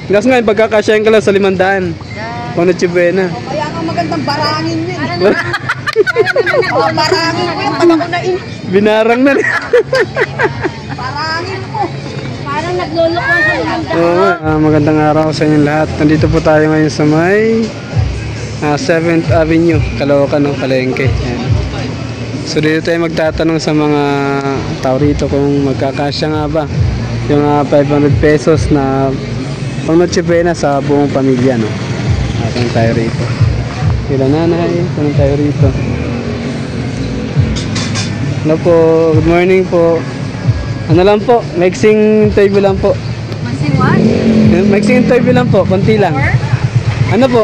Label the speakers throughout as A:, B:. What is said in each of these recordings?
A: Gas nga, pagkakasyahin ka lang sa 500. Pang Noche Buena.
B: Kaya nga magandang barangin yun. Barangin ko yung tama ko na
A: Binarang na.
B: barangin mo.
C: Parang naglulok lang sa limandaan.
A: Oo, magandang araw sa inyong lahat. Nandito po tayo ngayon sa may 7th Avenue, Caloocan ng Palengke. Ayan. So dito tayo magtatanong sa mga tao rito kung magkakasya nga ba yung 500 pesos na pang Noche Buena sa buong pamilya, no? Tanong tayo rito. Kila nanay, tanong tayo rito. Hello po, good morning po. Ano lang po, mixing interview lang po.
C: Masing what?
A: Mixing interview lang po, konti lang. Ano po,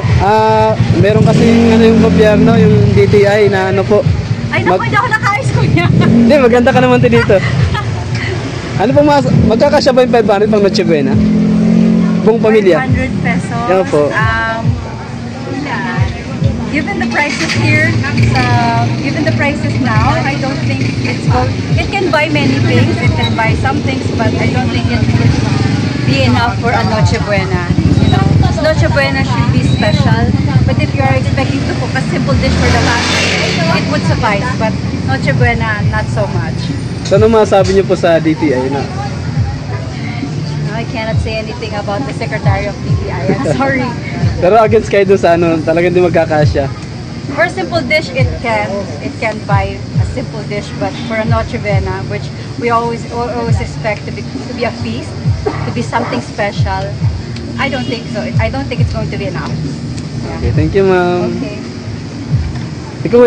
A: meron kasi yung gobyerno, yung DTI na ano po.
C: Ay naku, hindi ako naka-ice ko niya.
A: Hindi, maganda ka naman dito. Ano po, magkakasya ba yung 500 pang Noche Buena? Buong pamilya?
C: 500 pesos.
A: Yan po.
C: Given the prices here, given the prices now, I don't think it can buy many things, it can buy some things, but I don't think it would be enough for a Noche Buena. You know, Noche Buena should be special, but if you are expecting to cook a simple dish for the family, it would suffice, but Noche Buena, not so much.
A: So, ano masabi niyo po sa DTI na?
C: I cannot say anything about the Secretary of DTI, I'm sorry.
A: Pero against kayo doon sa ano, talagang hindi magkakasya.
C: For a simple dish, it can buy a simple dish, but for a Noche Buena, which we always expect to be a feast, to be something special, I don't think so. I don't think it's going to be enough. Yeah.
A: Okay, thank you ma'am.
C: Okay.
A: Ikaw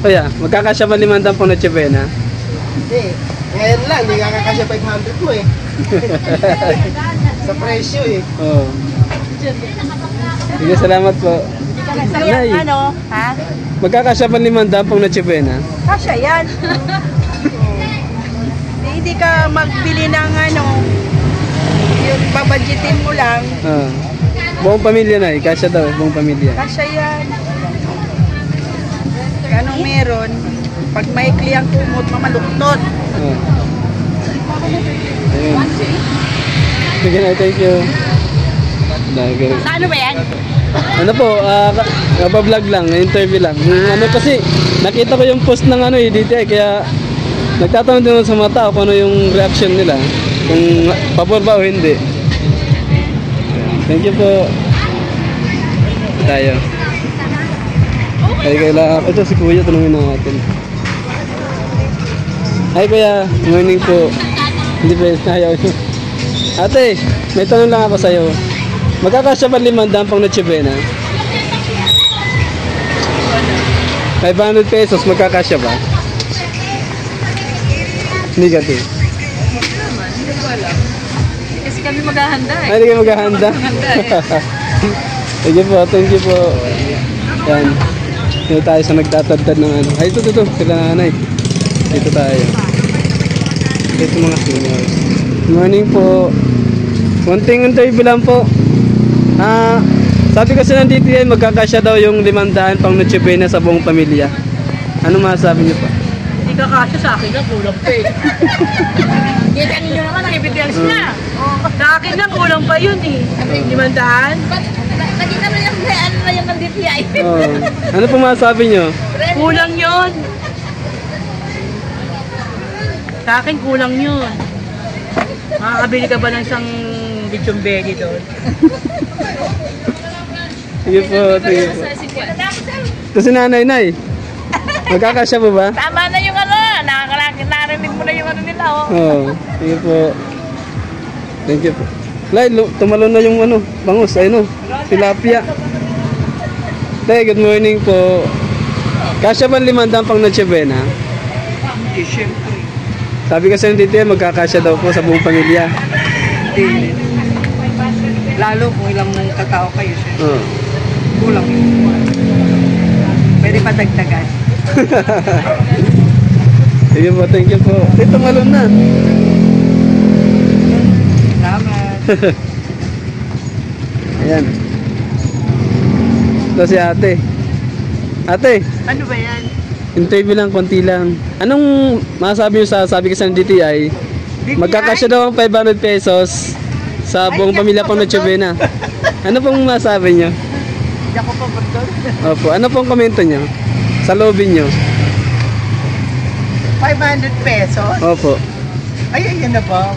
A: kuya, magkakasya ba 500 pang Noche Buena?
B: Hindi. Ngayon lang, hindi kakakasya 500 mo eh. Sa presyo eh.
A: Oo. Sige, salamat po. Nay,
C: Ano? Ha?
A: magkakasya ba 500 pang Noche Buena?
B: Kasya yan. Hindi ka magbili ng ano, yung babadgetin mo lang.
A: Buong pamilya na, kasya daw, buong pamilya.
B: Kasya yan. Anong meron? Pag maikli ang kumot, mamaluktot.
A: Ayun. Sige na, thank you.
C: Sa ano ba yan?
A: Ano po, vlog lang, interview lang. Ano kasi, nakita ko yung post ng ano DTI, kaya nagtatanong din sa mga tao kung ano yung reaction nila. Kung pabor ba o hindi. Thank you po. Tayo. Ay, kailangan. Ito si Kuya, tanungin na natin. Hi Kuya, good morning po. Hindi pa, ayaw nyo. Ate, may tanong lang ako sa'yo. Magkakasya ba 500 pang Noche Buena? 500 pesos, magkakasya ba? Negative.
C: Hindi ko alam. Kasi kami maghahanda eh.
A: Ay, hindi kayo maghahanda? Sige po, thank you po. Yan. Dito tayo sa nagtatadtad ng ano. Ay, ito, sila nanay. Dito tayo. Ito mga seniors. Good morning po. Konting interview lang po. Sabi kasi ng DTI, magkakasya daw yung 500 pang Noche Buena sa buong pamilya. Ano masasabi niyo pa?
B: Hindi ka kasya sa akin na kulang pa eh. Kita ninyo naman ang evidence na. Sa akin na kulang pa yun eh. 500?
C: Nakita mo yung ano na yung ng DTI.
A: Ano po masasabi niyo?
B: Kulang yun. Sa akin kulang yun. Makakabili ka ba ng isang bichong belly doon?
A: Sige po, sige po. Ito si nanay. Magkakasya po ba?
C: Tama na yung ano, narinig mo na yung ano nila oh.
A: Oo, sige po. Thank you po. Lai, tumalon na yung ano, bangus, ayun o, tilapia. Tay, good morning po. Kasya ba 500 pang Noche Buena?
B: Eh, syempre.
A: Sabi kasi ng DTI, magkakasya daw po sa buong pamilya.
B: Hindi. Lalo kung ilang katao kayo, syempre.
A: Oo.
B: Kulang yun. Pwede pa dagdagan.
A: Sige po, thank you po. Tay, tumalon na.
B: Salamat.
A: Ayan. Ito si ate. Ate,
B: Ano ba yan?
A: interview lang, konti lang. Anong masasabi nyo sabi kasi ng DTI? Magkakasya daw ang 500 pesos sa buong pamilya pang Noche Buena. Ano pong masabi nyo?
B: Hindi ako pa doon.
A: Opo, ano pong komento nyo? Sa loobin nyo?
B: 500 pesos?
A: Opo.
B: Ay, yan na ba?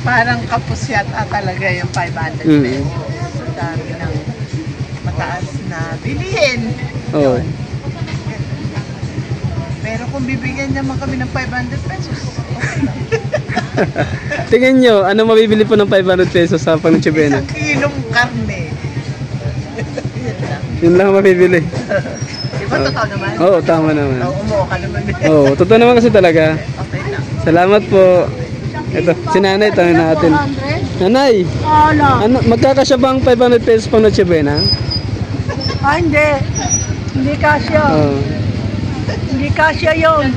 B: Parang kapos yata talaga yung 500 pesos. Sa dami ng mataas na bilihin.
A: Oo.
B: Pero kung bibigyan naman kami ng 500 pesos, okay lang.
A: Tingin nyo, ano mabibili po ng 500 pesos sa pang Noche Buena?
B: Isang kilong karne. Yan lang.
A: Yun lang ang mabibili.
B: Di ba totoo naman?
A: Oo, tama naman.
B: Umuo ka naman.
A: Oo, totoo naman kasi talaga.
B: Okay lang.
A: Salamat po. Ito, si nanay, tanong natin. Nanay, ano, magkakasya bang 500 pesos pang Noche Buena?
B: Hindi. Hindi kasya.
A: Oo.
B: Hindi kasya yun.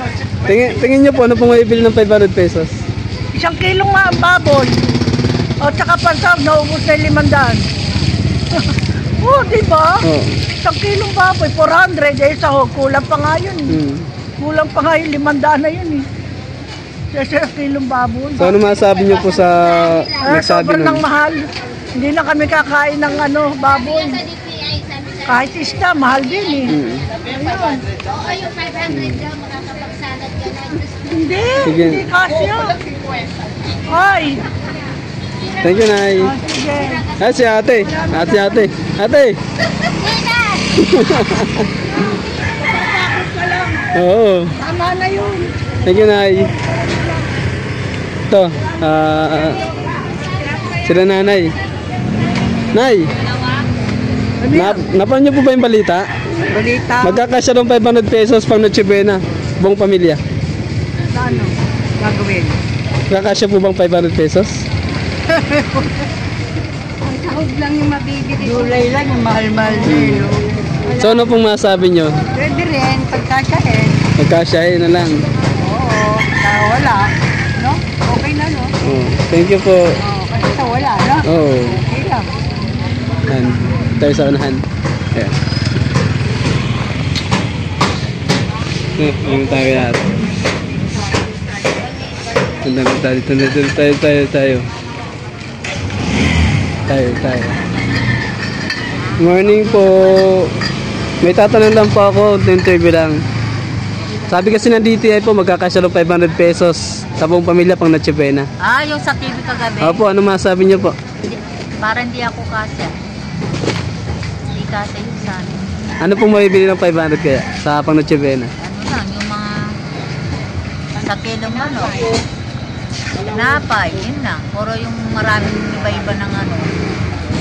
A: Tingin nyo po, ano pong mabibili ng 500 pesos?
B: 1 kilo nga ang baboy. O tsaka pansab, naubos na 500. Oo, di ba?
A: Oo.
B: 1 kilong baboy, 400. Eh, sahog, kulang pa nga yun. Kulang pa nga yung 500 na yun eh. Sa 1 kilong baboy.
A: So, ano masabi nyo po sa nagsabi
B: Sobrang
A: nun?
B: mahal. Hindi na kami kakain ng baboy. Kahit isda, mahal din eh. Ayun.
D: Yung 500 daw, makakapagsalad ka na.
B: Hindi,
A: Sige.
B: hindi kasya. Ay,
A: Thank you, Nay.
B: sige.
A: Ah, si ate. Ate. Oo.
B: Tama na yun.
A: Thank you, Nay. Ito, sila nanay. Nay, napanood niyo po ba yung balita?
B: Balita.
A: Magkakasya ng 500 pesos pang Noche Buena, buong pamilya.
B: Ano? Gagawin.
A: Magkakasya po bang 500 pesos?
C: Ang sahog lang yung mabibili.
B: July lang yung mahal-mahal din.
A: So, ano pong masabi nyo?
C: Pwede rin, pagkasyahin.
A: Magkasyahin na lang.
C: Oo, sa wala. No? Okay na, no?
A: Oh, thank you po.
C: Oo, kasi sa wala, no?
A: Oh,
C: Okay lang.
A: yan. Tayo sa unahan. Ayan. Yung tayo natin. Tayo. Morning po. May tatanong lang po ako, interview lang. Sabi kasi ng DTI po, magkakasya ng 500 pesos sa buong pamilya pang Noche Buena.
C: Yung sa TV kagabi,
A: Opo, ano masabi niyo po?
C: para hindi ako kasya. Hindi kasya yung sa akin.
A: Ano pong mabibili ng 500 kaya sa pang Noche Buena?
C: Ano lang, yung mga sa kilong manok. Napay, yun lang. Puro yung maraming iba-iba ng ano.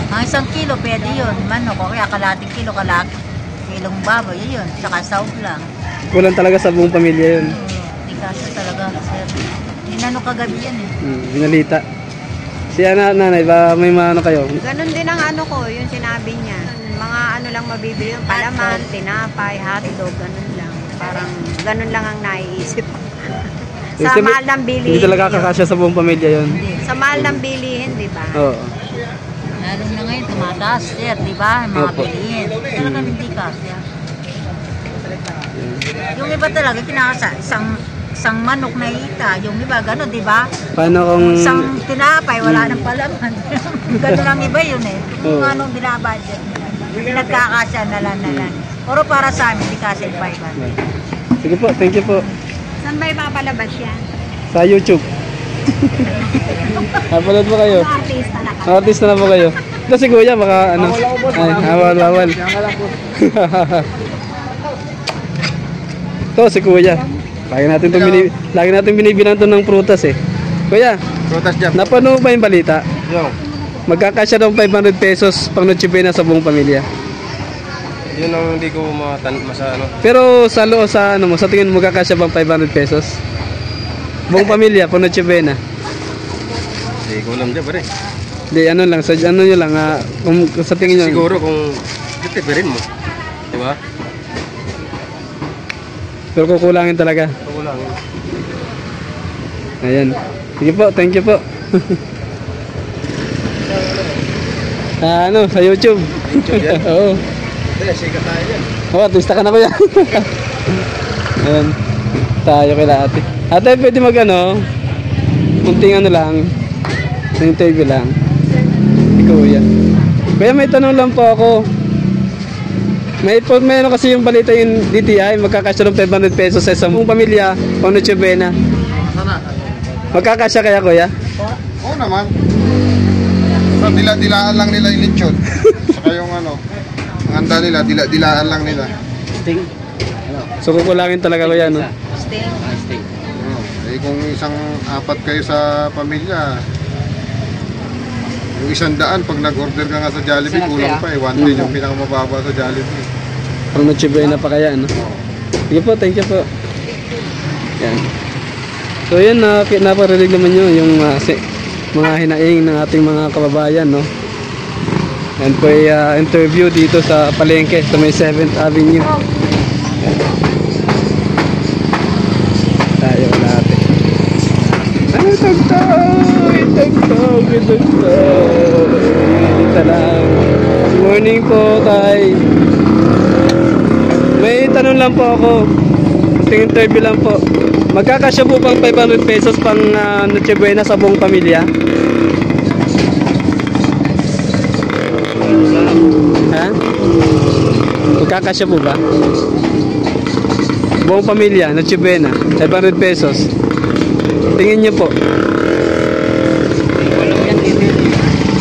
C: Mga 1 kilo, pwede yun. Manok, o kaya kalating kilo, kilong baboy, yun. Saka sahog lang.
A: Kulang talaga sa buong pamilya yun.
C: Hindi kasya talaga, sir. Inano kagabi yan eh.
A: Binalita. Si nanay, ba may ano kayo?
E: Ganon din ang ano ko, yung sinabi niya. Mga ano lang mabibili, yung palaman, tinapay, hotdog, ganon lang. Parang ganon lang ang naiisip ko. Sa mahal ng bilihin.
A: Hindi talaga kakasya sa buong pamilya yun.
E: Sa mahal ng bilihin, di ba?
A: Oo.
C: Lalo na ngayon, tumataas, sir, di ba? Yung mga
A: Opo.
C: bilihin. Talagang hindi kasya. Yung iba talaga, kinakasa, isang manok na ita. Yung iba, gano'n, di ba?
A: Paano kung...
C: Isang tinapay, wala nang palaman. Gano'n lang iba yun eh. Kung
A: Oo.
C: anong binabudget nila. Nagkakasya na lang. Pero para sa amin, hindi kasya yung 500.
A: Sige po, thank you po.
E: Saan ba ipapalabas yan?
A: Sa YouTube. Napanood po kayo.
E: Artista na ka.
A: Artist na po kayo. Ito si Kuya, baka ano. Ay, bawal. Ito si Kuya. Lagi natin binibilang to ng prutas eh. Kuya,
F: Prutas dyan.
A: napanood ba yung balita?
F: Yo,
A: Magkakasya daw 500 pesos pang Noche Buena sa buong pamilya.
F: yun ang hindi ko ano.
A: Pero sa loob sa ano mo, sa tingin mo magkakasya bang 500 pesos? Buong pamilya pang Noche Buena.
F: Hindi ko alam dyan pare.
A: Di ano lang, sa ano nyo lang, kung sa tingin nyo.
F: Siguro kung titipirin mo. Di ba?
A: Pero kukulangin talaga.
F: Ako lang.
A: Ayan. Sige po, thank you po. Sa YouTube.
F: YouTube yan?
A: Oo.
F: Hindi, sikat tayo dyan.
A: Oo, artista ka na kuya. Ayan. Tayo kay ate. Ate, pwede kunting ano lang, sa interview lang. Kuya. Kuya, may tanong lang po ako. May ano kasi yung balita yung DTI, magkakasya ng 500 pesos sa isang buong pamilya, pang Noche Buena. Magkakasya kaya, kuya?
G: Oo naman. So, dila-dilaan lang nila yung lechon. Saka yung ano, ang handa nila, dila-dilaan lang nila.
A: So kukulangin talaga, kuya, no?
G: Eh kung isang apat kayo sa pamilya, yung 100 pag nag-order ka nga sa Jollibee, kulang pa eh. 110 yung pinakamababa sa Jollibee.
A: Pang Noche Buena pa kaya, no? Sige po, thank you po. Yan. So yan, naparinig naman nyo yung mga hinaing ng ating mga kababayan, no? Yan po ay interview dito sa Palengke, sa may 7th Avenue. Tayo natin. Ay, tagtag! Ito lang. Good morning po, tay. May tanong lang po ako. Kunting interview lang po. Magkakasya po bang 500 pesos pang Noche Buena sa buong pamilya? Ha? Magkakasya po ba? Buong pamilya, Noche Buena, 500 pesos. Tingin niyo po.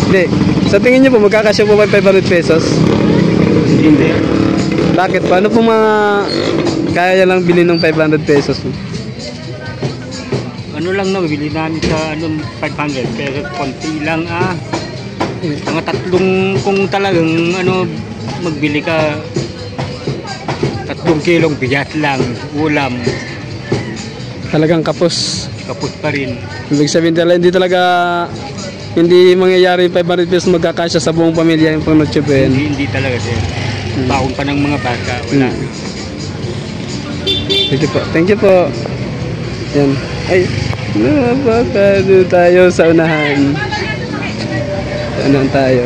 A: Hindi. Sa tingin niyo po, magkakasya po ba 500 pesos? Hindi. Bakit? Paano po mga kaya lang bilhin ng 500 pesos?
H: Ano lang na, bibili namin sa 500 pero konti lang mga tatlong, kung talagang magbili ka 3 kilong bigat lang, ulam.
A: Talagang kapos.
H: Kapos pa rin.
A: Ibig sabihin hindi mangyayari 500 pesos magkakasya sa buong pamilya yung pang Noche Buena.
H: Hindi talaga sir. Baon pa ng mga bata, wala.
A: Thank you po. Yan. Ay, napakado tayo sa unahan. Sa unahan tayo.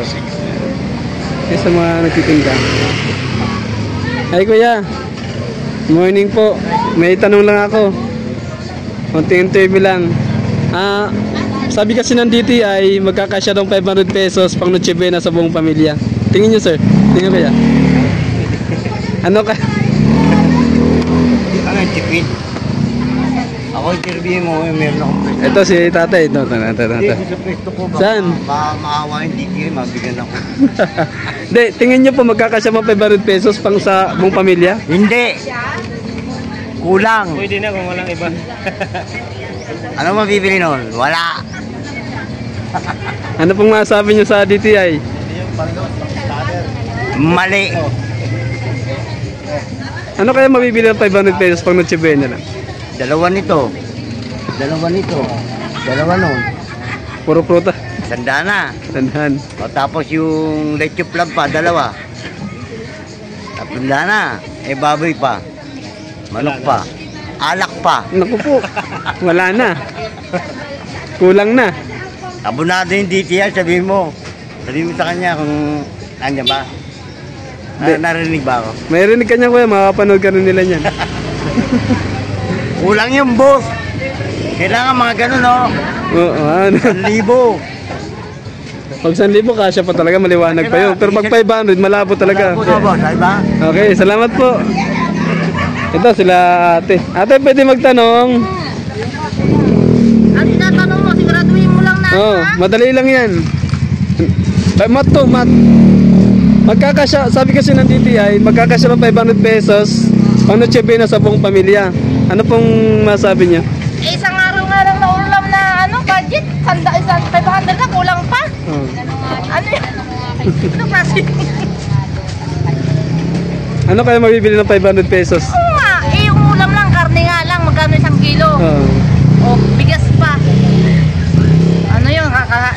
A: Ay, sa mga nagtitinda. Ay, kuya. Morning po. May tanong lang ako. Konting interview lang. Sabi kasi ng DTI, magkakasya ng 500 pesos pang Noche Buena sa buong pamilya. Tingin nyo, sir. Tingin kaya. Ano ka?
H: Ano yung tipid? Ako interview mo, meron akong pwesto.
A: Ito si tatay. Ito.
H: Sa pwesto ko,
A: Saan?
H: maawa hindi kayo, mabigyan ako.
A: Hindi, tingin nyo po magkakasya mo 500 pesos pang sa buong pamilya?
H: Hindi! Kulang! Pwede na kung walang iba. Ano mabibili nun? Wala!
A: Ano pong masabi nyo sa DTI?
H: Mali!
A: Ano kaya mabibili ng 500 pesos pang Noche Buena lang?
H: Dalawa nito, dalawa nun.
A: Puro pruta.
H: Sanda na.
A: Tandaan.
H: O tapos yung leche plan pa, dalawa. Sanda na. Baboy pa. Manok pa. Alak pa.
A: Naku po. Wala na. Kulang na.
H: Abonado yung DTI, sabihin mo sa kanya kung nandiyan ba. Narinig ba ako?
A: May rinig ka niya, kuya. Makapanood ka rin nila niyan.
H: Kulang yung boss. Kailangan mga ganun, no?
A: Oo, ano.
H: 1,000.
A: Pag 1,000 kasya pa talaga, maliwanag pa yun. Pero pag 500, malabo talaga. Okay, salamat po. Ito sila ate. Ate, pwede magtanong?
B: Ano tinatanong mo? Siguraduhin mo lang na.
A: Oo, madali lang yan. Mat to, mat. Magkakasya, sabi kasi ng DTI, magkakasya ng 500 pesos pang Noche Buena sa buong pamilya. Ano pong masabi niya?
B: Isang araw nga lang na ulam na budget. 500 na, kulang pa.
A: Oh.
B: Ano yun? Ano kasi?
A: Ano kaya mabibili ng 500 pesos?
B: Oo nga, yung ulam lang, karne nga lang, magkano 1 kilo.
A: Oh.
B: Bigas pa. Ano yun,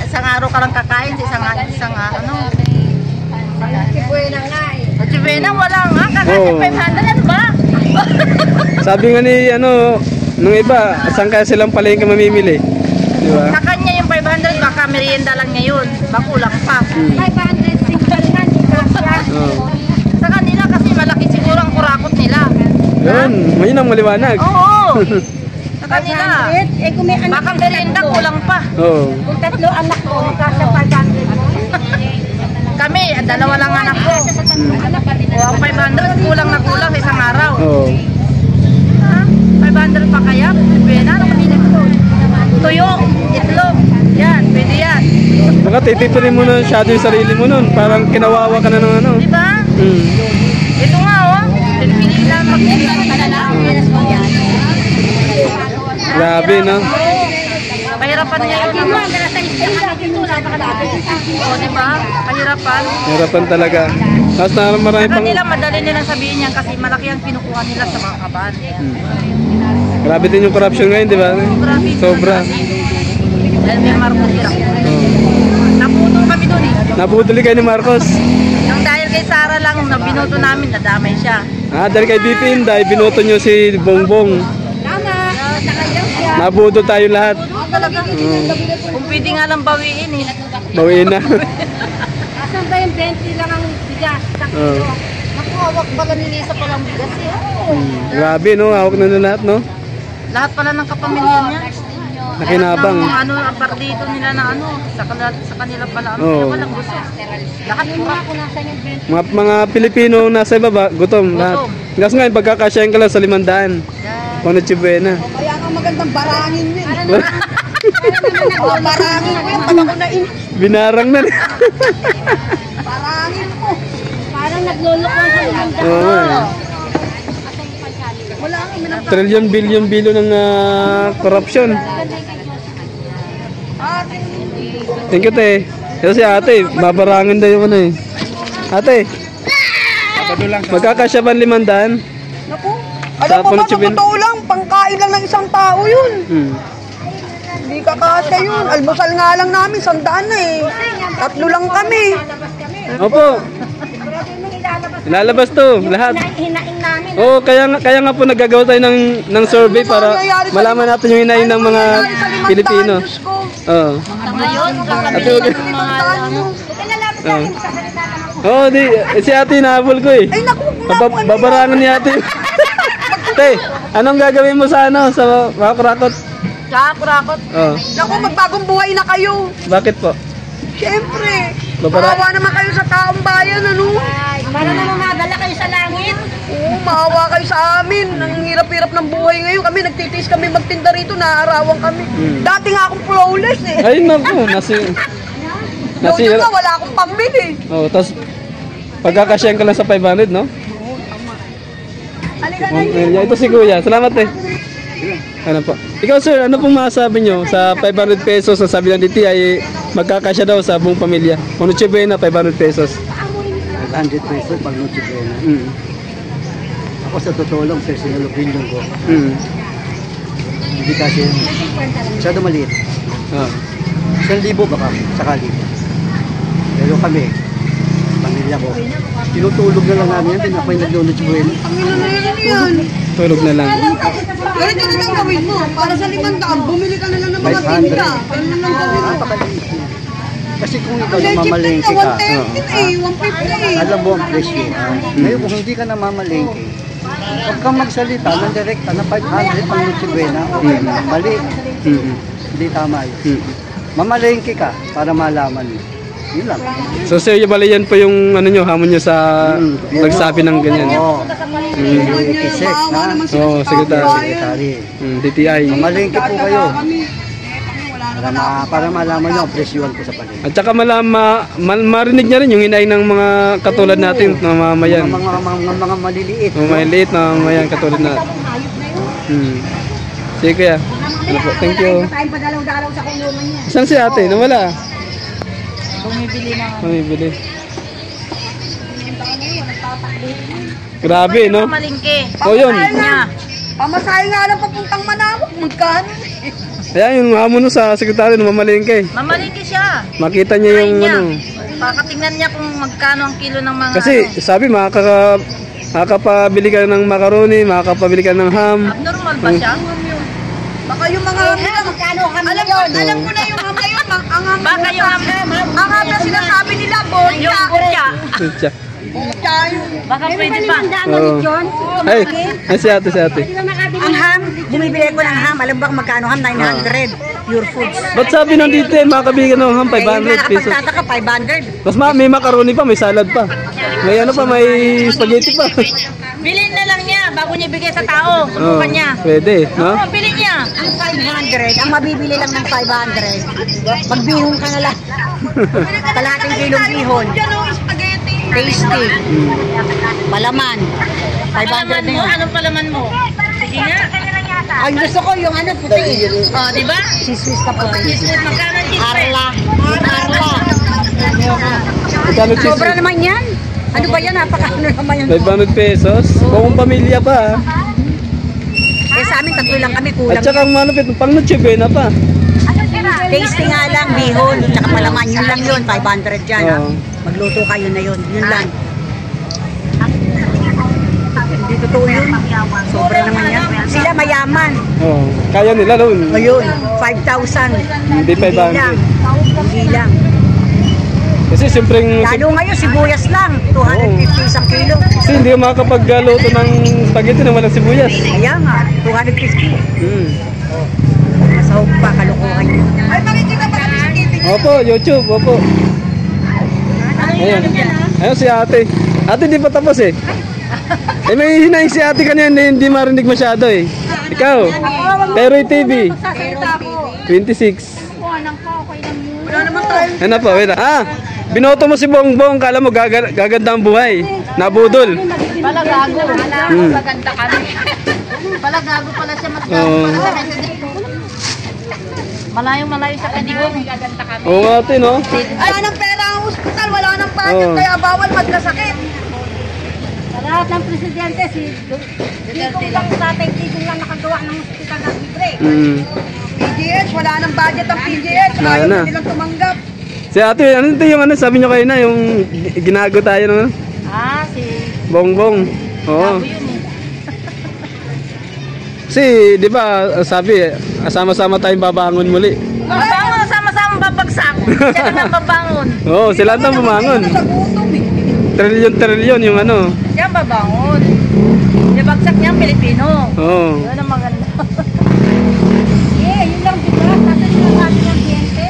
B: isang araw ka lang kakain sa isang ano.
C: Buena nga eh.
B: Noche Buena, wala nga, kakain 500, ano ba?
A: Sabi nga ni nung iba, saan kaya silang palengke mamimili? Di ba?
B: Sa kanya yung 500, baka merienda lang niya yun. Baka kulang pa.
C: 500 single nga, di ka.
A: Oh.
B: Sa kanila kasi malaki siguro ang kurakot nila.
A: Yun, yun ang maliwanag.
B: Oo. Sa kanila.
C: 500. Eh, kung may anak
B: Baka merienda, kulang pa.
A: Oo.
C: Kung 3 anak ko, magkasa 500 mo.
B: Kami, 2 lang anak ko. O, ang 500, kulang na kulang sa isang araw.
A: Oo.
B: Ha? 500 pa kaya? Pwede na, kapatid ko. Tuyo, itlog. Yan, pwede yan.
A: Baka titipin mo na masyado yung sarili mo nun. Parang kinawawa ka na ng ano.
B: Di ba? Ito nga, oh. Pinipili lang mag-ilan ka na lang.
A: Grabe, no?
B: Pahirapan niya yun. O, di ba? Pahirapan.
A: Hirapan talaga. Tapos na marami
B: Sa
A: pang...
B: kanila, madali nilang sabihin yan kasi malaki ang kinukuha nila sa mga kaban.
A: Grabe din yung corruption ngayon, di ba? Sobra.
B: Dahil may Marcos sila. Naputo kami doon eh.
A: Nabuduli kayo ni Marcos.
B: Yung dahil kay Sara lang, na binoto namin, nadamay siya.
A: Dahil kay BP Inday, binoto nyo si Bongbong.
C: Tama.
A: Nabudol tayo lahat.
B: Talaga. Kung pwede nga lang bawiin eh.
A: Bawiin na.
C: Asan ba yung 20 lang ang bigas?
A: Oo.
B: Nakuhawak ba ni Lisa palang bigas eh?
A: Grabe, no? Hawak na lahat, no?
B: Lahat pala ng kapamilya niya.
A: Nakinabang.
B: Lahat ng ang partito nila na sa kanila pala.
A: Oo.
B: Walang gusto. Lahat pura.
A: Mga Pilipino nasa ibaba, gutom lahat. Gas nga, pagkakasyahin ka lang sa 500. Kung Buena.
C: Kaya ang magandang barangin mo yun. Barangin mo yun. Pag ako na
A: Binarang na.
C: barangin mo. Parang naglulokon sa lumanda.
A: Oo.
C: Wala kang minang
A: Trillion, billion ng corruption. Thank you, te. Kasi ate, babarangan daw yung ano eh. Ate, magkakasya ba 500?
C: Naku.
A: Sa
C: Alam mo ba, sa
A: Ponchibin?
C: totoo lang, pangkain lang ng isang tao yun. Hindi kakasya yun. Almusal nga lang namin, 100 na eh. 3 lang kami.
A: Opo. Ilalabas to, lahat.
C: Hinaing namin.
A: Oo, kaya nga po nagagawa tayo ng survey para malaman natin yung hinayin ng mga Pilipino.
C: Diyos ko.
A: Oo.
B: Ngayon,
A: Ate, okay.
C: Oo.
A: Oo, di, si ate nahabol ko eh.
C: Ay naku,
A: Babarangan ni ate. Te, anong gagawin mo sa ano, sa mga kurakot?
B: Kurakot.
A: Oo.
C: naku, magbagong buhay na kayo.
A: Bakit po?
C: Siyempre.
A: Babara-
C: Maawa naman kayo sa taong bayan, ano?
B: Para naman madala kayo sa langit.
C: Oo, maawa kayo sa amin. Ang hirap-hirap ng buhay ngayon. Kami nagtitiis kami magtinda rito, naarawan kami. Dati nga akong flawless eh.
A: Ay, naku,
C: Noon nga, wala akong pambili.
A: Oo, tapos pagkakasyahan ka lang sa 500, no?
C: Halika na
A: Ito si Kuya. Salamat eh. Ano po? Ikaw sir, ano pong masasabi nyo sa 500 pesos na sabi ng DTI magkakasya daw sa buong pamilya? Kung Noche Buena, 500 pesos.
H: 100 pesos pag Noche Buena. Ako sa totoo lang, sir, sinalupin ko. Hindi kasi masyado maliit. 1,000 baka sakali. Pero kami, pamilya ko, tinutulog na lang namin yan, din ako yung nag-Noche Buena.
A: Tulog na lang.
C: Ganito na lang gawin mo. Para sa 500, bumili ka na lang ng mga
H: 500.
C: tinda. Ganun lang gawin mo.
H: Napakaliit yun. Kasi kung ikaw namamalengke ka,
C: 130, 150.
H: alam mo ang presyo. Ngayon kung hindi ka namamalengke, huwag kang magsalita ng direkta na 500 pang Noche Buena. Mali. Hindi tama yun. Mamalengke ka para malaman mo. Yun lang.
A: So sir, yung bali yan po yung ano nyo, hamon nyo sa nagsabi ng ganyan.
H: Oo. Kisek na.
A: Oo,
H: Secretary.
A: DTI.
H: Mamalengke po kayo. Para malaman nyo ang presyohan ko sa palengke.
A: At saka marinig niya rin yung hinayin ng mga katulad natin na mamayan.
H: Mga maliliit.
A: Mga maliliit na mamayan katulad natin. Sige kuya. Ano po? Thank you.
C: Padalaw-dalaw sa kulungan niya.
A: Saan si ate? Nawala.
B: Bumibili na.
A: Bumibili. Grabe, no?
B: Malingke.
A: O yun.
B: Niya.
C: Pamasahe nga lang papuntang Manawag. Magkano?
A: Kaya yung hamon sa sekretary na mamalengke.
B: Mamalingke siya.
A: Makita niya yung
B: Niya.
A: ano.
B: Pakatingnan niya kung magkano ang kilo ng mga
A: Kasi sabi makakapabili ka ng macaroni, makakapabili ka ng ham.
B: abnormal ba siya?
C: Baka yung mga alam ko na yung ham na yun. Ang ham
B: Baka yung
C: ang ham na sinasabi nila,
B: yung
C: botya.
B: burya.
A: Siya.
B: Baka pwede pa.
A: Oo. Ay si ate.
C: Ang ham,
E: bumibili ko ng ham, alam ba kung magkano ham? 900. Pure foods.
A: Ba't sabi nung dito mga kabigan ng ham, 500 pesos?
E: Nakapagtataka, 500.
A: Mas may macaroni pa, may salad pa. May ano pa, may spaghetti pa.
B: Bilhin na lang niya bago niya bigay sa tao. Subukan niya.
A: Pwede, no?
B: Oo, bilhin niya.
E: Ang 500, ang mabibili lang ng 500, magbihon ka na lang. Kalahating kilong bihon. Tasty. Palaman. 500
B: Palaman
E: na
B: mo?
E: yun.
B: Anong palaman mo? Sige nga.
E: Ay, gusto ko yung ano, puti.
B: Oh, di ba?
E: Siswis na puti.
B: Siswis, magkano ang cheese?
E: Arla. Arla.
A: Magkano cheese?
E: Sobra naman yan. Ano ba yan? Napaka-ano naman yun.
A: 500 pesos? Buong pamilya pa.
E: Eh sa amin, tatlo lang kami, kulang.
A: At saka ang manupit, pang Noche Buena pa.
E: Tasty nga lang, bihon, tsaka palaman, yun lang yun, 500 dyan. Ha?
A: Oo.
E: Magluto kayo na yun, yun lang. Hindi totoo yun. Sobra naman yan. Sila mayaman.
A: Oh, kaya nila doon.
E: Ngayon, 5,000.
A: Hindi 500.
E: lang. Hindi lang.
A: Kasi siyempre,
E: Lalo ngayon, sibuyas lang. 250 isang kilo.
A: kasi hindi ka makakapagluto ng spaghetti na walang sibuyas.
E: Kaya nga, 250.
A: Hmm.
E: Masahog pa, kalukuhan yun. Ay, makikita pa kami sa TV.
A: Opo, YouTube, opo. Ayan. Ayan si ate. Ate, di pa tapos eh. Eh, may hinaing si ate kanina, hindi marinig masyado eh. Ikaw, Peroy TV. 26. Ano pa, wait. Binoto mo si Bongbong, kala mo gaganda ang buhay. Nabudol.
B: Palagago.
A: Hmm.
B: Maganda kami. Palagago pala siya mas
A: Oo.
B: Malayong-malayo sa kanila. Gaganda kami.
A: Oo ate, no?
E: Wala ng pera ang hospital, wala ng
A: budget,
E: kaya bawal magkasakit.
C: Sa lahat ng presidente, si Digong lang sa atin, Digong lang nakagawa ng hospital na libre.
A: Hmm.
E: PGH, wala ng budget ang PGH.
A: Wala
E: Ayaw
A: na.
E: nilang tumanggap.
A: Si ate, ano ito yung ano, sabi nyo kayo na, yung ginago tayo ng ano?
B: Si
A: Bongbong. Oo.
B: Gago yun eh.
A: Kasi, di ba, sabi, sama-sama tayong babangon muli.
B: Babangon, sama-sama babagsak. Siya naman babangon.
A: Oo, sila ang bumangon.
E: Sa gutom eh.
A: Trilyon yung ano.
B: Siya ang babangon. Babagsak niya ang Pilipino.
A: Oo.
B: Yun ang maganda.
C: Yun lang diba? Nasa sinasabi ng kliyente.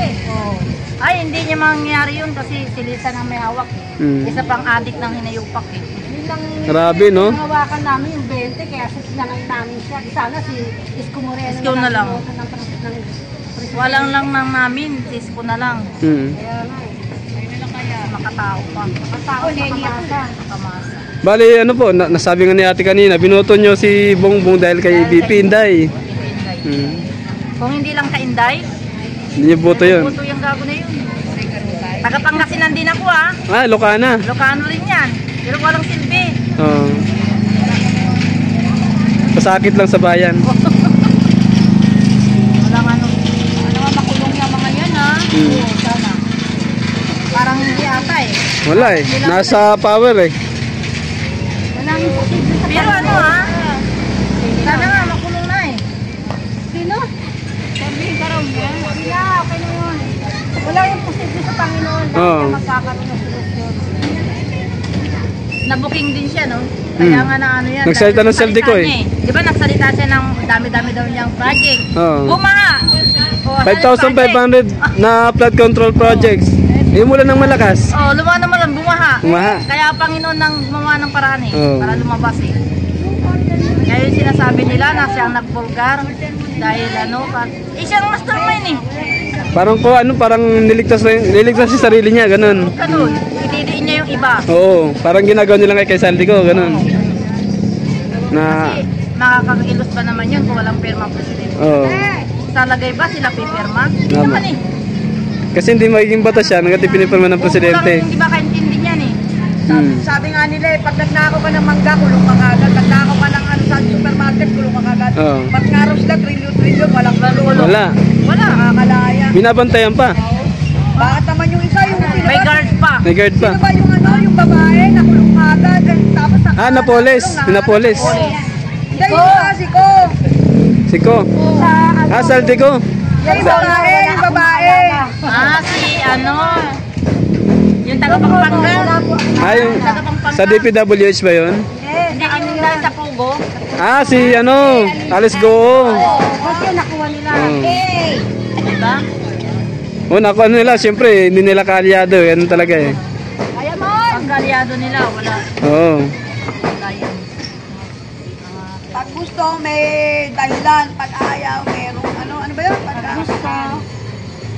B: Ay, hindi niya mangyayari yun kasi si Lisa na may hawak eh.
A: Hmm.
B: Isa pang adik ng hinayupak eh.
C: Yun lang
A: Grabe, no?
C: hawakan namin yung 20, kaya sinanay namin siya. Sana si Isko Moreno
B: Isko na lang.
C: ng
B: Walang lang nang namin, sis ko na lang.
A: Hmm.
C: Kaya nga eh.
B: Makatao pa.
C: Makatao, Kamasa.
B: Makamasa.
A: Bali, ano po, nasabi nga ni ate kanina, binoto nyo si Bongbong dahil kay BP Inday. Hmm.
B: Kung hindi lang ka Inday,
A: Hindi nyo boto yun.
B: puto yung gago na yun. Tagapangasinan din ako ah.
A: Lokana.
B: Lokano rin yan. Pero walang silbi.
A: Oo. Pasakit lang sa bayan.
B: Walang ano nga makulong na mga yan ha.
A: Hmm.
B: Oo, sana. Parang hindi ata eh.
A: Wala eh. Nasa power eh.
C: Walang imposible sa
B: Pero ano ha? Sana nga makulong na eh.
C: Sino? Sabihin ka raw yan. Sila, okay na yun. Walang imposible sa Panginoon.
A: Oo.
C: Lahat na magkakaroon ng solusyon.
B: Nabuking din siya no. Kaya nga na ano yan.
A: Nagsalita
B: dahil
A: ng saldi ko
B: salita
A: eh.
B: niya Di ba nagsalita siya ng dami-dami daw niyang project.
A: Oo.
B: Bumaha! O, saan yung project?
A: 5,500 na flood control projects. Yung mula ng malakas.
B: Oh, lumawa naman lang, bumaha.
A: Bumaha.
B: Kaya Panginoon nang gumawa ng paraan eh,
A: Oo.
B: para lumabas eh. Kaya yung sinasabi nila na siyang nagbulgar dahil ano, siyang mastermind eh.
A: Parang ko ano, parang niligtas sa sarili niya, ganun.
B: Ganun, itidiin niya yung iba.
A: Oo, parang ginagawa nilang kay Saldi ko, ganun. Na,
B: Kasi makakakilos ba naman yun kung walang pirma presidente?
A: oo.
B: Sa lagay ba sila pipirma? Hindi
A: Tama.
B: naman eh.
A: Kasi hindi magiging batas yan, hanggang pinipirma ng presidente.
B: Kung hindi ba kaintindi niyan eh.
A: Hmm.
E: Sabi nga nila eh, pag nagnakaw ka ng mangga, kulong ka kagad. Pag nagnakaw ka ng ano sa supermarket, kulong ka kagad.
A: Oo.
E: Pag nga raw sila, trilyon, walang kulong.
A: Wala.
B: Wala.
E: Nakakalaya.
A: Binabantayan pa.
E: Bakit naman yung isa, yung sino
B: May
E: ba?
B: guard pa.
A: May guard pa.
E: Sino ba yung ano, yung babae, nakulong kagad. Tapos
A: Napoles. Napoles.
E: Hindi, yung isa, si Ko.
A: Siko. Saldi ko.
E: Yung babae.
B: Si ano, yung taga-Pampanga.
A: Yung sa DPWH ba yun?
B: Hindi yung dahil sa Pugo.
A: Ah, si ano, Alice Go.
E: Ba't yun nakuha nila? Hey!
B: Diba?
A: Oh, naku, ano nila, siyempre, hindi nila kaalyado. Yan talaga eh.
E: Kaya mo!
B: Ang kalyado nila, wala.
A: Oo.
B: Kaya.
C: Pag gusto, may dahilan. Pag ayaw, merong ano ba yun? Pag gusto.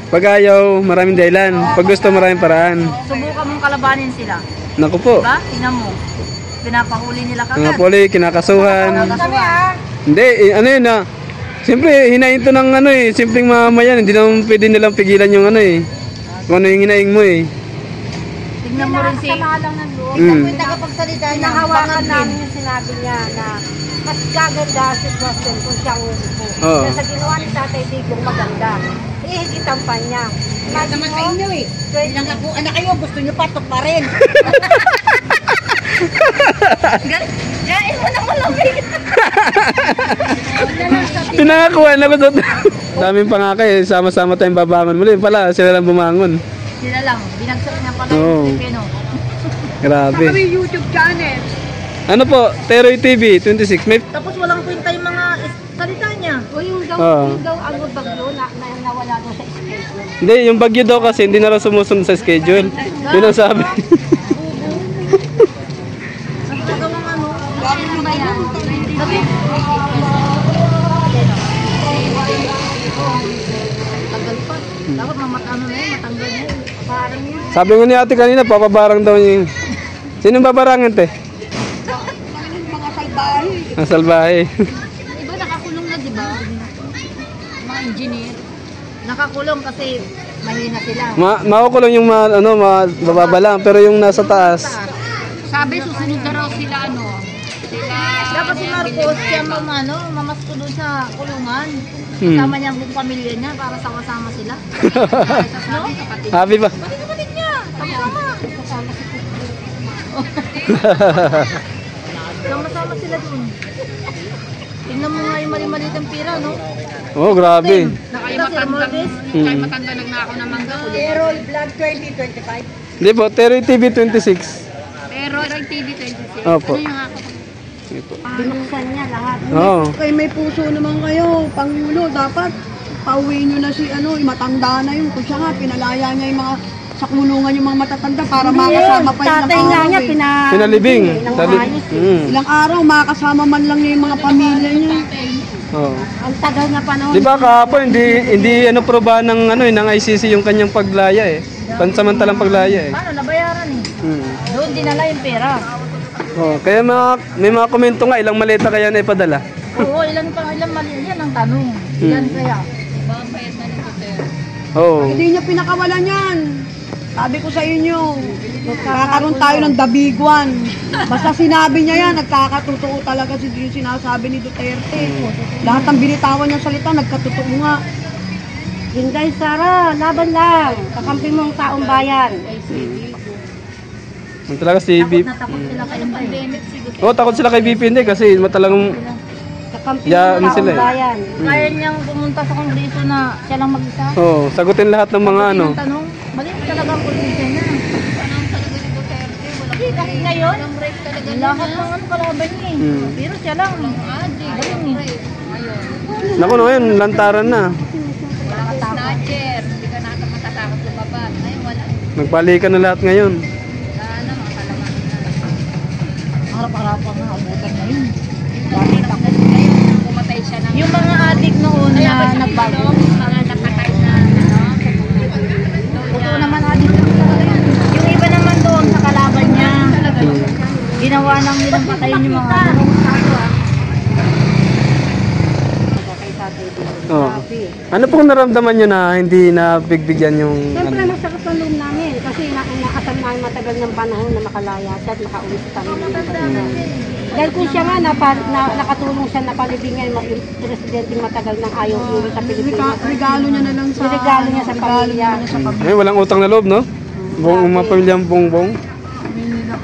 A: Pag ayaw, maraming dahilan. Pag gusto, maraming paraan.
B: Subukan mong kalabanin sila.
A: Naku po.
B: Diba? Tingnan mo. Pinapahuli nila
A: Mga
B: kagad.
A: poli, kinakasuhan.
E: Kami ah.
A: Hindi, ano yun ah. Siyempre, hinahinto ng ano eh. Simpleng mamayan. Hindi naman pwede nilang pigilan yung ano eh. Kung ano yung hinaing mo eh.
B: Tingnan mo rin si...
E: Sama lang ng loob.
A: Mm.
E: Yung tagapagsalita niya, hawakan namin yung sinabi niya na mas gaganda si Boston kung siya ang upo.
A: Oo.
E: Kaya sa ginawa ni Tatay Digong maganda. Ihigitan pa niya. Naman sa inyo eh. Ilang anak kayo, gusto niyo pa pa rin.
B: Yain mo na malamig.
A: Pinangakuan ako doon. Daming pangakay eh. Sama-sama tayong babangon muli. Pala, sila lang bumangon.
B: Sila lang. Binagsak niya pala
A: Oo.
B: yung Pilipino.
A: Grabe.
C: YouTube channel.
A: Ano po? Teroy TV 26. May...
B: Tapos walang kwenta yung mga salita niya.
E: O yung daw,
A: Oo.
E: yung daw ano bagyo na nawala daw sa schedule.
A: Hindi, yung bagyo daw kasi hindi na raw sumusunod sa schedule. Yun ang sabi.
B: Ang gagawang ano. Ano ba yan? Sabi, tagal pa. Dapat mamatano na yun, matanggal na yun. Parang yun.
A: Sabi nga ni ate kanina, papabarang daw niya. Sino babarangan te?
C: Mga salbahe.
A: Ang salbahe.
B: Iba nakakulong na, di ba? Mga engineer. Nakakulong kasi mahina sila.
A: Makukulong yung mababa lang, pero yung nasa taas.
B: Sabi, susunod na raw sila, ano? Dapat si Marcos, siya mamasko doon sa kulungan. Kasama niya ang buong pamilya niya para sama-sama sila. No?
A: Happy ba?
B: Pati kapatid niya, sama-sama. Sama-sama sila doon. Tingnan mo nga yung mali-maliit ang pira, no?
A: Oh, grabe.
B: Nakaya matanda. Kaya matanda lang na ako ng mangga.
C: Pero Vlog 2025.
A: Hindi po, Teroy TV 26.
B: Pero TV 26.
A: Opo.
B: Ano yung ako?
E: Binuksan niya lahat.
A: Oo.
C: Kay may puso naman kayo, Pangulo, dapat pauwi nyo na si matanda na yun. Kung siya nga, pinalaya niya yung mga sa kulungan yung mga matatanda para makasama pa yung
E: Tatay nga niya,
A: Pinalibing.
C: Ilang araw, makasama man lang niya yung mga pamilya niya.
A: Oo.
E: Ang tagal na panahon.
A: Di ba kahapon, hindi proba ng ng ICC yung kanyang paglaya eh. Pansamantalang paglaya eh.
B: Paano? Nabayaran eh. Doon dinala yung pera.
A: Oh, kaya may mga komento nga, ilang maleta kaya na ipadala?
B: Oo, ilan mali yan ang tanong. Ilan kaya?
A: Oo.
C: Hindi niya pinakawalan yan. Sabi ko sa inyo, kakaroon tayo ng dabiguan. Basta sinabi niya yan, nagkakatotoo talaga yung sinasabi ni Duterte. Lahat ng binitawan niyang salita, nagkatotoo nga.
E: Hinday Sara, laban lang. Kakampi mo ang taong bayan.
A: Ang talaga si BP.
B: Natakot sila kayong pandemic.
A: Oh, takot sila kay BP hindi kasi talagang
E: Kakampi mo
A: Yeah,
E: ang
A: ano
E: taong
A: sila eh.
E: bayan.
B: Kaya niyang pumunta sa kongreso na siya lang mag-isa.
A: oh, sagutin lahat ng mga
B: Ang tanong, mali talaga ang politika niya. Anong talaga ni Duterte? Hindi, kasi ngayon, lahat ng kalaban niya eh. Pero siya lang. Galing eh.
A: Naku no, yun, lantaran na.
B: Snatcher, hindi ka natin matatakot lumabas. Ngayon wala.
A: Nagbalikan na lahat ngayon.
B: Sana makalaman na. Harap-harapan na, abutan na yun. Dati takot ngayon, pumatay siya ng... Yung mga adik noon na nagbago. Mga napatay na, Totoo naman adik na talaga yan. Yung iba naman doon sa kalaban niya, ginawa nang nilang patayin yung mga
A: Oh. Ano pong naramdaman nyo na hindi na bigbigyan yung
E: Siyempre masakit ang loob namin kasi nakasal namin matagal ng panahon na makalaya siya at makauwi sa pamilya. Dahil kung siya nga nakatulong siya na palibingan yung presidenteng matagal nang ayaw uwi sa Pilipinas.
C: Regalo niya na lang sa
E: Regalo niya sa pamilya.
A: Eh, walang utang na loob, no? Buong mga pamilyang bongbong.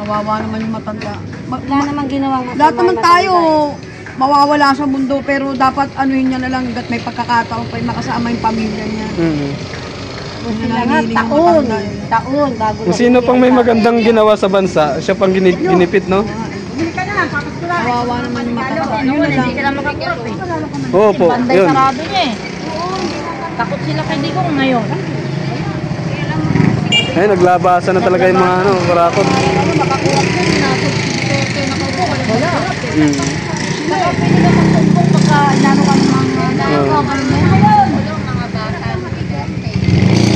C: Kawawa naman yung matanda.
E: Wala namang ginawang masama.
C: Lahat naman tayo mawawala sa mundo pero dapat anuhin niya na lang hanggat may pagkakataon pa makasama yung pamilya niya.
E: Taon bago
A: Kung sino pang may magandang ginawa sa bansa, siya pang ginipit, no?
C: Bili ka na.
B: Kawawa naman yung mataba. Hindi sila makakrop eh.
A: Oo po,
B: Banday
A: yun.
B: sarado niya eh. Takot sila kay Digong ngayon.
A: Ay, naglabasan na talaga yung mga ano, kurakot.
B: Wala.
A: Mm.
B: Saka pwede na magtumpong pagka inano ka ng mga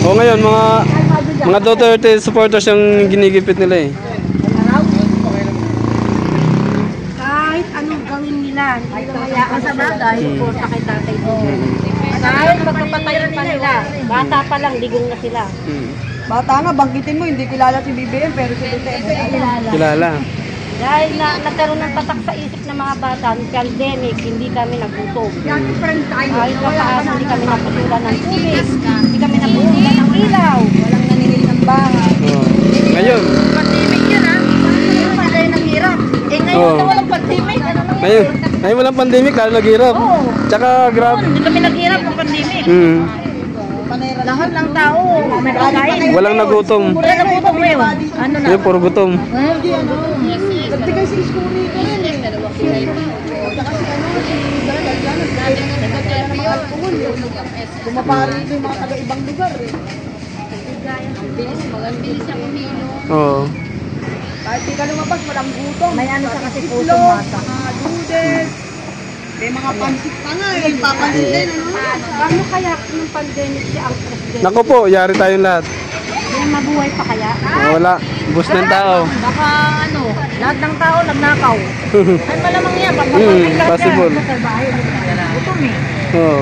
A: O ngayon, mga Duterte supporters yung ginigipit nila eh.
C: Kahit anong gawin nila, hindi na mayaan sa bagay, suporta kay Tatay Digong. Kahit magpapatayin pa nila, bata pa lang, Digong na sila.
A: Mm.
E: Bata nga, banggitin mo, hindi kilala si BBM, pero si Duterte kilala.
A: Kilala.
C: Dahil nagkaroon ng tatak sa isip ng mga bata, ng pandemic, hindi kami nagutom. Kahit pa paano, hindi kami naputulan ng tubig, hindi kami naputulan ng ilaw, walang naningil ng bahay.
A: Oh. Ngayon,
B: pandemic yun ha. Yung panday ng hirap. Eh ngayon
A: Oo.
B: na walang pandemic. Ano naman?
A: ngayon walang pandemic, lalo naghirap. Tsaka grabe.
B: Hindi kami naghirap ng pandemic.
A: Mm.
B: Lahat ng tao may kakain.
A: Walang nagutom.
B: Wala na po ngayon. Ano na?
A: Yun, puro gutom.
E: Nagbigay si Iskuni ko rin eh. Bumapari ito yung mga taga-ibang lugar eh.
A: Oo.
E: Kahit di ka lumabas, walang gutom.
B: May ano sa kasi pusong bata.
E: Mga dudes. May mga pansit pa nga eh. Papansit din ano.
C: Paano kaya nung pandemic siya ang president?
A: Naku po, yari tayong lahat.
C: May mabuhay pa kaya?
A: Wala. Bus ng tao.
B: Baka ano, lahat ng tao nagnakaw. Ay malamang yan.
A: Possible.
B: Gutom eh.
A: Oo.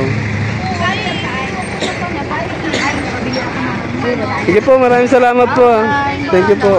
A: Sige po, maraming salamat po. Thank you po.